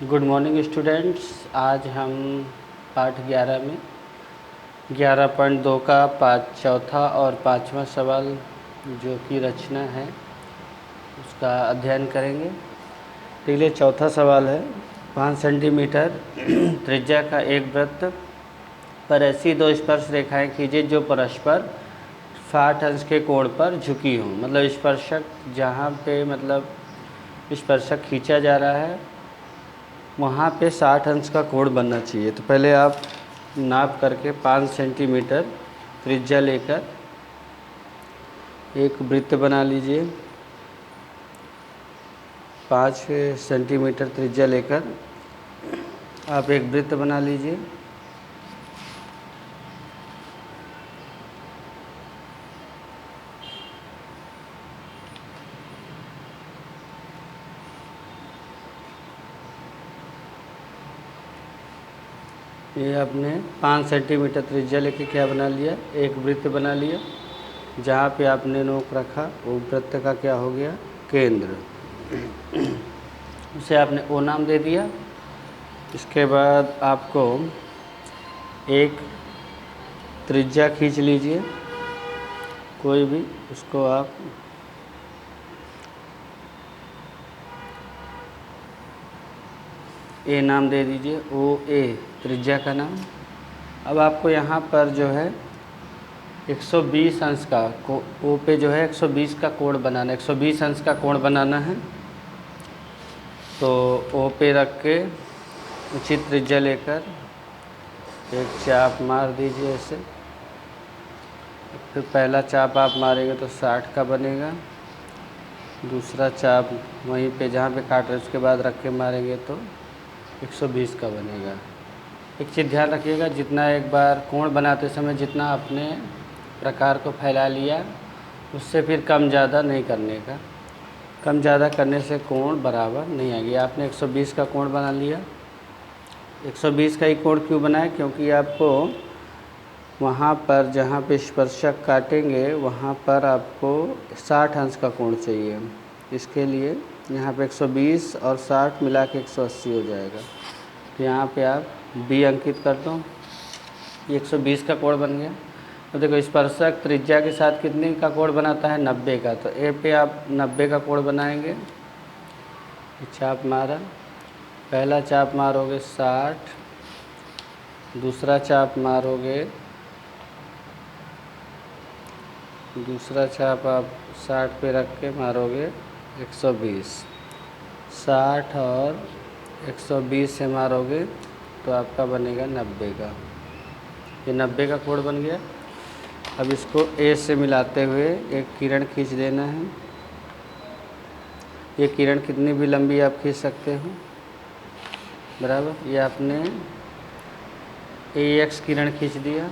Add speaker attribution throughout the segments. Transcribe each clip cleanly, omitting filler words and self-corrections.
Speaker 1: Good morning students. आज हम पाठ 11 में 11.2 का चौथा और पाँचवा सवाल जो कि रचना है उसका अध्ययन करेंगे। तो लिए चौथा सवाल है, 5 सेंटीमीटर त्रिज्या का एक वृत्त पर ऐसी दो स्पर्श रेखाएं खींचे जो परस्पर 60 अंश के कोण पर झुकी हों। मतलब स्पर्शक जहाँ पे स्पर्शक खींचा जा रहा है वहाँ पे 60 अंश का कोण बनना चाहिए। तो पहले आप नाप करके 5 सेंटीमीटर त्रिज्या लेकर एक वृत्त बना लीजिए। 5 सेंटीमीटर त्रिज्या लेकर आप एक वृत्त बना लीजिए। ये आपने 5 सेंटीमीटर त्रिज्या लेके क्या बना लिया, एक वृत्त बना लिया। जहाँ पे आपने नोक रखा वो वृत्त का क्या हो गया, केंद्र। उसे आपने ओ नाम दे दिया। इसके बाद आपको एक त्रिज्या खींच लीजिए कोई भी, उसको आप ए नाम दे दीजिए, ओ ए त्रिज्या का नाम। अब आपको यहाँ पर जो है 120 अंश का ओ पे जो है 120 का कोण बनाना है, 120 अंश का कोण बनाना है। तो ओ पे रख के उचित त्रिज्या लेकर एक चाप मार दीजिए ऐसे। फिर पहला चाप आप मारेंगे तो 60 का बनेगा। दूसरा चाप वहीं पे जहाँ पे काट रहे उसके बाद रख के मारेंगे तो 120 का बनेगा। एक चीज़ ध्यान रखिएगा, जितना एक बार कोण बनाते समय जितना अपने प्रकार को फैला लिया उससे फिर कम ज़्यादा नहीं करने का। कम ज़्यादा करने से कोण बराबर नहीं आएगी। आपने 120 का कोण बना लिया। 120 का ही कोण क्यों बनाए, क्योंकि आपको वहाँ पर जहाँ पे स्पर्शक काटेंगे वहाँ पर आपको 60 अंश का कोण चाहिए। इसके लिए यहाँ पे 120 और 60 मिला के 180 हो जाएगा। तो यहाँ पे आप बी अंकित कर दो। ये 120 का कोण बन गया। तो देखो स्पर्शक त्रिज्या के साथ कितने का कोण बनाता है, 90 का। तो ए पे आप 90 का कोण बनाएंगे। चाप मारा, पहला चाप मारोगे 60, दूसरा चाप मारोगे, दूसरा चाप आप 60 पे रख के मारोगे 120। 60 और 120 से मारोगे तो आपका बनेगा 90 का। ये 90 का कोण बन गया। अब इसको ए से मिलाते हुए एक किरण खींच देना है। ये किरण कितनी भी लंबी आप खींच सकते हो, बराबर। ये आपने ए एक्स किरण खींच दिया।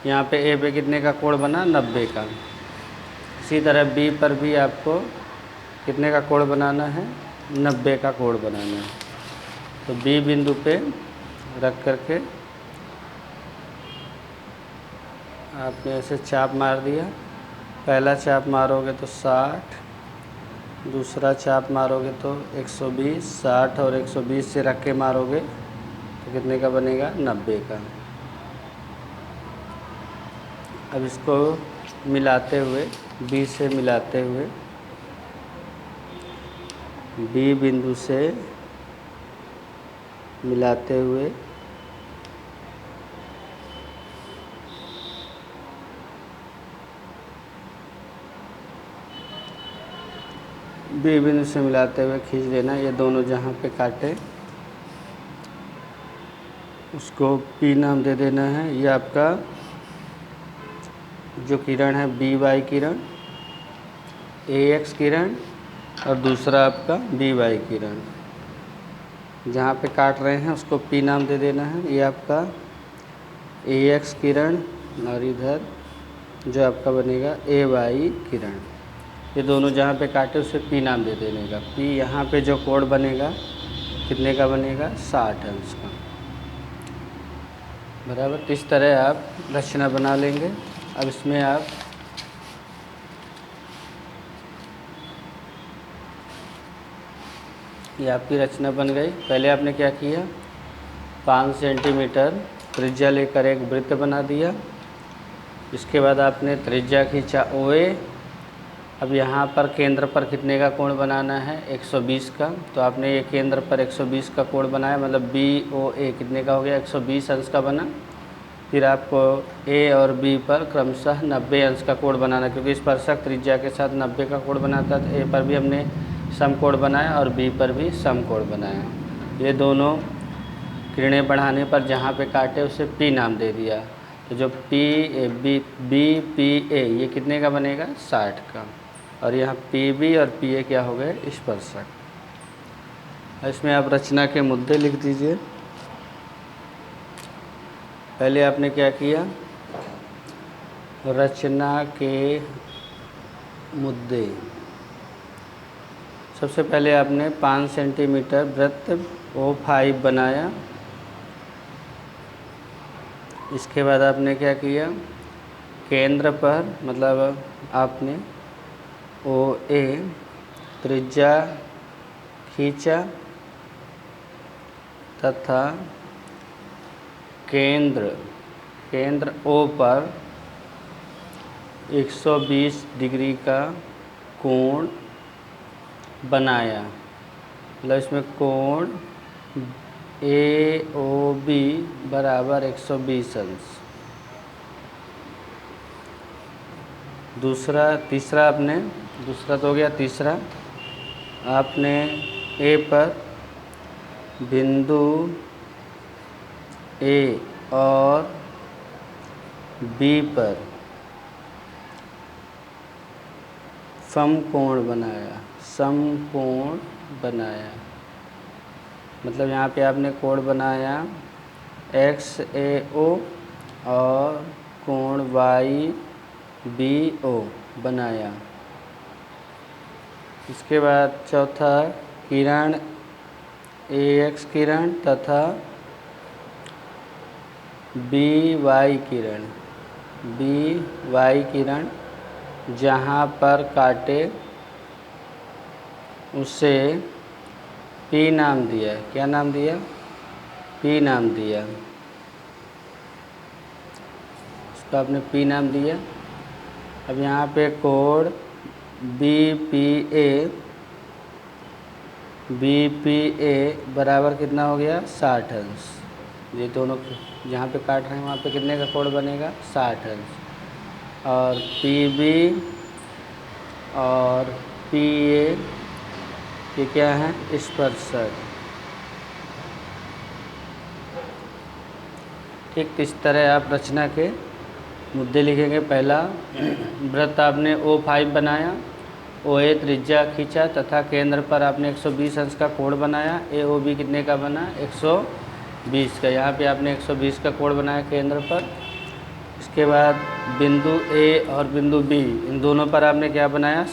Speaker 1: यहाँ पे ए पे कितने का कोण बना, 90 का। इसी तरह बी पर भी आपको कितने का कोण बनाना है, 90 का कोण बनाना है। तो बी बिंदु पे रख करके आपने ऐसे चाप मार दिया। पहला चाप मारोगे तो 60, दूसरा चाप मारोगे तो 120। 60 और 120 से रख के मारोगे तो कितने का बनेगा, 90 का। अब इसको मिलाते हुए, बी से मिलाते हुए, बी बिंदु से मिलाते हुए बी बिंदु से मिलाते हुए खींच देना। ये दोनों जहाँ पे काटे उसको पी नाम दे देना है। ये आपका जो किरण है बी वाई किरण, ए एक्स किरण, और दूसरा आपका बी वाई किरण। जहाँ पे काट रहे हैं उसको पी नाम दे देना है। ये आपका ए एक्स किरण और इधर जो आपका बनेगा ए वाई किरण। ये दोनों जहाँ पे काटे उसे पी नाम दे देने का। पी यहाँ पे जो कोण बनेगा कितने का बनेगा, 60 अंश का, बराबर। इस तरह आप रचना बना लेंगे। अब इसमें आप ये आपकी रचना बन गई। पहले आपने क्या किया, 5 सेंटीमीटर त्रिज्या लेकर एक वृत्त बना दिया। इसके बाद आपने त्रिज्या खींचा OA। अब यहाँ पर केंद्र पर कितने का कोण बनाना है, 120 का। तो आपने ये केंद्र पर 120 का कोण बनाया, मतलब BOA कितने का हो गया, 120 अंश का बना। फिर आपको A और B पर क्रमशः 90 अंश का कोण बनाना, क्योंकि स्पर्शक त्रिज्या के साथ 90 का कोण बनाता है। तो A पर भी हमने समकोण बनाया और B पर भी समकोण बनाया। ये दोनों किरणें बढ़ाने पर जहाँ पे काटे उसे P नाम दे दिया। तो जो BPA ये कितने का बनेगा, 60 का। और यहाँ PB और PA क्या हो गए, स्पर्शक। इसमें आप रचना के मुद्दे लिख दीजिए। पहले आपने क्या किया, रचना के मुद्दे। सबसे पहले आपने 5 सेंटीमीटर वृत्त O5 बनाया। इसके बाद आपने क्या किया, केंद्र पर मतलब आपने OA त्रिज्या खींचा तथा केंद्र O पर 120 डिग्री का कोण बनाया। मतलब इसमें कोण AOB बराबर 120 अंश। तीसरा तो हो गया। तीसरा आपने A पर बिंदु A और B पर समकोण बनाया। मतलब यहाँ पे आपने कोण बनाया XAO और कोण YBO बनाया। इसके बाद चौथा, किरण AX किरण तथा BY किरण जहाँ पर काटे उसे P नाम दिया। क्या नाम दिया, P नाम दिया। इसको आपने P नाम दिया। अब यहाँ पे कोण BPA बराबर कितना हो गया, 60 अंश। ये दोनों जहाँ पे काट रहे हैं वहाँ पे कितने का कोण बनेगा, 60 अंश। और PB और PA ये क्या है, स्पर्शक। ठीक, इस तरह आप रचना के मुद्दे लिखेंगे। पहला, वृत्त आपने O5 बनाया, OA त्रिज्या खींचा तथा केंद्र पर आपने 120 अंश का कोण बनाया। AOB कितने का बना, 120 का। यहाँ पे आपने 120 का कोण बनाया केंद्र पर। इसके बाद बिंदु A और बिंदु B इन दोनों पर आपने क्या बनाया,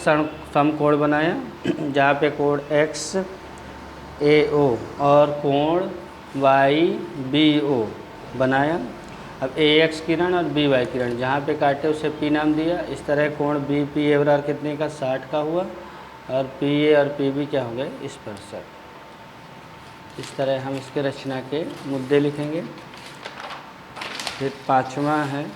Speaker 1: समकोण बनाया, जहाँ पे कोण XAO और कोण YBO बनाया। अब AX किरण और BY किरण जहाँ पे काटे उसे P नाम दिया। इस तरह कोण BPA बराबर कितने का, 60 का हुआ। और PA और PB क्या हो गए, स्पर्शक। इस तरह हम इसके रचना के मुद्दे लिखेंगे। फिर पाँचवा है,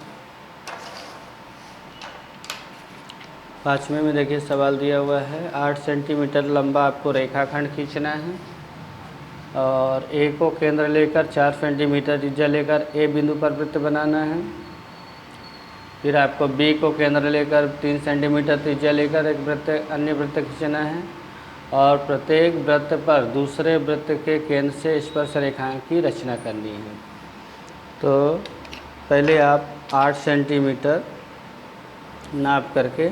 Speaker 1: पाँचवें में देखिए सवाल दिया हुआ है, 8 सेंटीमीटर लंबा आपको रेखाखंड खींचना है और A को केंद्र लेकर 4 सेंटीमीटर त्रिज्या लेकर A बिंदु पर वृत्त बनाना है। फिर आपको B को केंद्र लेकर 3 सेंटीमीटर त्रिज्या लेकर एक अन्य वृत्त खींचना है और प्रत्येक वृत्त पर दूसरे वृत्त के केंद्र से स्पर्श रेखाएं की रचना करनी है। तो पहले आप 8 सेंटीमीटर नाप करके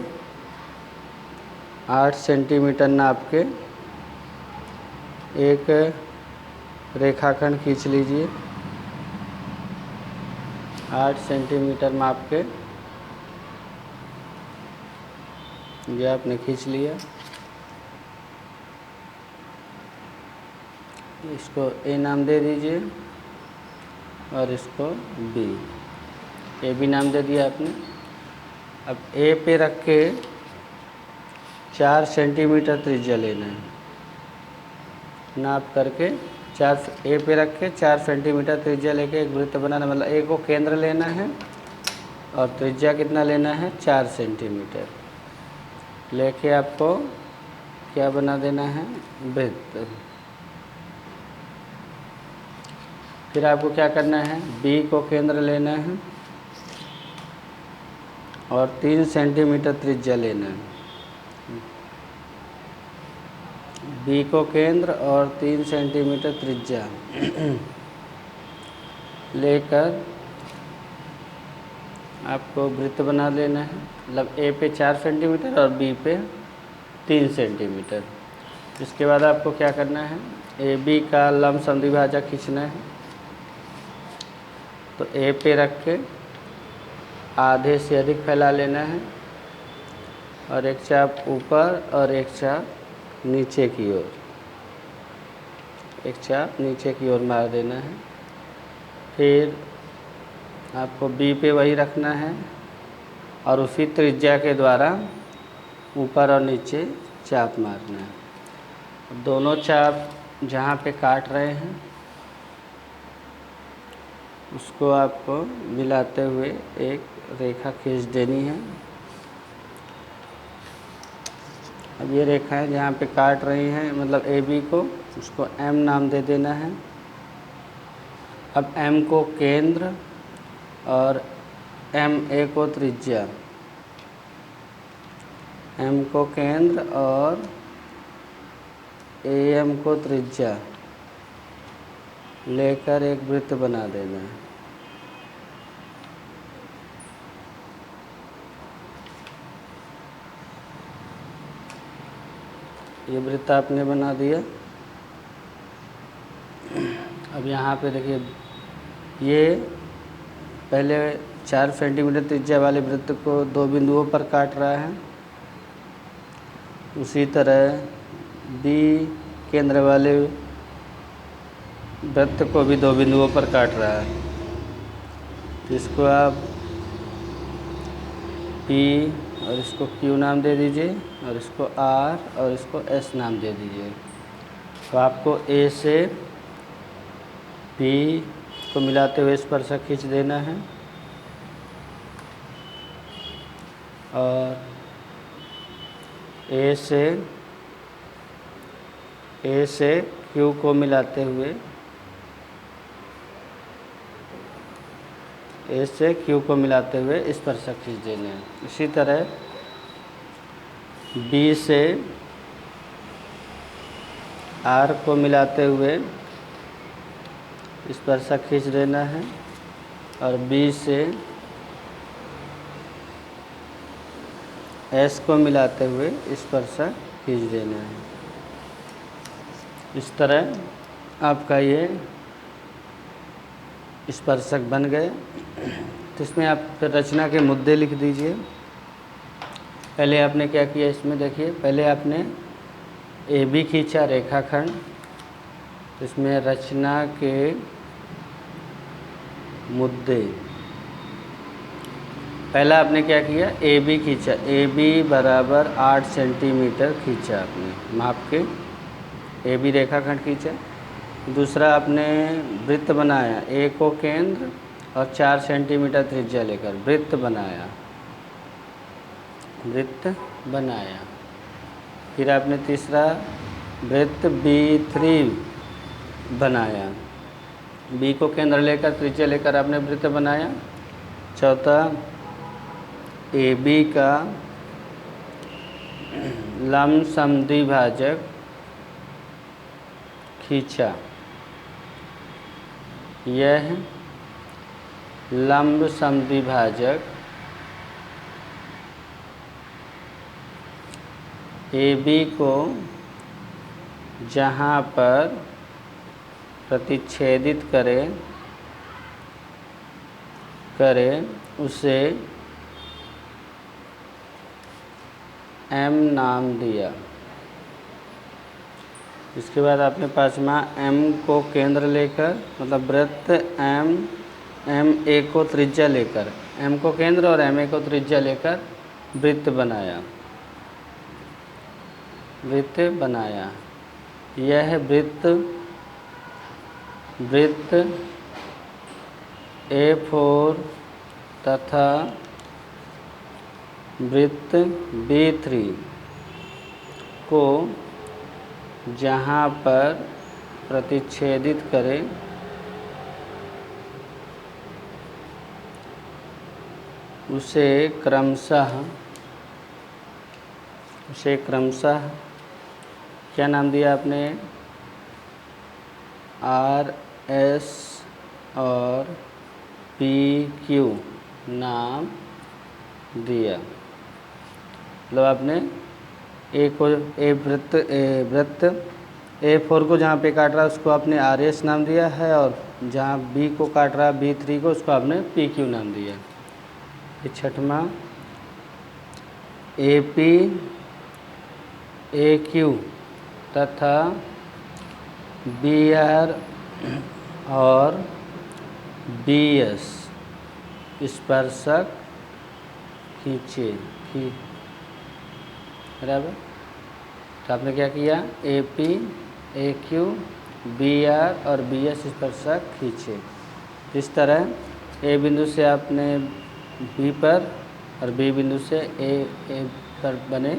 Speaker 1: 8 सेंटीमीटर नाप के एक रेखाखंड खींच लीजिए। 8 सेंटीमीटर माप के ये आपने खींच लिया। इसको A नाम दे दीजिए और इसको B, AB नाम दे दिया आपने। अब A पे रख के 4 सेंटीमीटर त्रिज्या लेना है। नाप करके ए पे रख के 4 सेंटीमीटर त्रिज्या लेके एक वृत्त बनाना, मतलब ए को केंद्र लेना है और त्रिज्या कितना लेना है 4 सेंटीमीटर लेके आपको क्या बना देना है वृत्त। फिर आपको क्या करना है, बी को केंद्र लेना है और 3 सेंटीमीटर त्रिज्या लेना है। बी को केंद्र और 3 सेंटीमीटर त्रिज्या लेकर आपको वृत्त बना लेना है, मतलब ए पे 4 सेंटीमीटर और बी पे 3 सेंटीमीटर। इसके बाद आपको क्या करना है, ए बी का लंब समद्विभाजक खींचना है। तो ए पे रख के आधे से अधिक फैला लेना है और एक चाप ऊपर और एक चाप नीचे की ओर, एक चाप नीचे की ओर मार देना है। फिर आपको बी पे वही रखना है और उसी त्रिज्या के द्वारा ऊपर और नीचे चाप मारना है। दोनों चाप जहाँ पे काट रहे हैं उसको आपको मिलाते हुए एक रेखा खींच देनी है। अब ये रेखा है जहाँ पे काट रही हैं, मतलब ए बी को, उसको एम नाम दे देना है। अब एम को केंद्र और एम ए को त्रिज्या, एम को केंद्र और ए एम को त्रिज्या लेकर एक वृत्त बना देना है। ये वृत्त आपने बना दिया। अब यहाँ पे देखिए, ये पहले 4 सेंटीमीटर त्रिज्या वाले वृत्त को 2 बिंदुओं पर काट रहा है। उसी तरह बी केंद्र वाले वृत्त को भी 2 बिंदुओं पर काट रहा है। इसको आप P और इसको Q नाम दे दीजिए और इसको R और इसको S नाम दे दीजिए। तो आपको A से P को मिलाते हुए स्पर्शक खींच देना है और A से Q को मिलाते हुए A से Q को मिलाते हुए स्पर्शक खींच देना है। इसी तरह B से R को मिलाते हुए स्पर्शक खींच देना है और B से S को मिलाते हुए स्पर्शक खींच देना है। इस तरह आपका ये स्पर्शक बन गए। तो इसमें आप फिर रचना के मुद्दे लिख दीजिए। पहले आपने क्या किया, इसमें देखिए, पहले आपने ए बी खींचा रेखाखंड। तो इसमें रचना के मुद्दे, पहला आपने क्या किया, ए बी खींचा, ए बी बराबर 8 सेंटीमीटर खींचा आपने माप के, ए बी रेखाखंड खींचा। दूसरा आपने वृत्त बनाया, ए को केंद्र और 4 सेंटीमीटर त्रिज्या लेकर वृत्त बनाया। फिर आपने तीसरा वृत्त B3 बनाया, बी को केंद्र लेकर त्रिज्या लेकर आपने वृत्त बनाया। चौथा ए बी का लंब समद्विभाजक खींचा। यह लंब समद्विभाजक ए बी को जहाँ पर प्रतिच्छेदित करे उसे एम नाम दिया। इसके बाद आपने पाँचवा एम को केंद्र लेकर, मतलब वृत्त एम ए को त्रिज्या लेकर, एम को केंद्र और एम ए को त्रिज्या लेकर वृत्त बनाया। यह वृत्त A4 तथा वृत्त B3 को जहाँ पर प्रतिच्छेदित करे उसे क्रमशः क्या नाम दिया आपने? RS और PQ नाम दिया। मतलब आपने वृत्त A4 को जहाँ पे काट रहा है उसको आपने RS नाम दिया है, और जहाँ B को काट रहा है B3 को उसको आपने PQ नाम दिया। ये छठवां AP AQ तथा BR और BS स्पर्शक खींचे बराबर। तो आपने क्या किया? AP AQ BR और BS स्पर्शक खींचे। इस तरह A बिंदु से आपने B पर और B बिंदु से A पर बने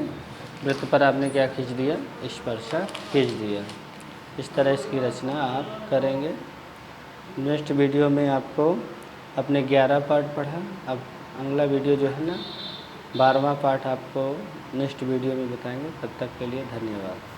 Speaker 1: वृत्त पर आपने क्या खींच दिया? स्पर्शक खींच दिया। इस तरह इसकी रचना आप करेंगे। नेक्स्ट वीडियो में आपको अपने 11 पार्ट पढ़ा, अब अगला वीडियो जो है ना 12वां पार्ट आपको नेक्स्ट वीडियो में बताएंगे। तब तक के लिए धन्यवाद।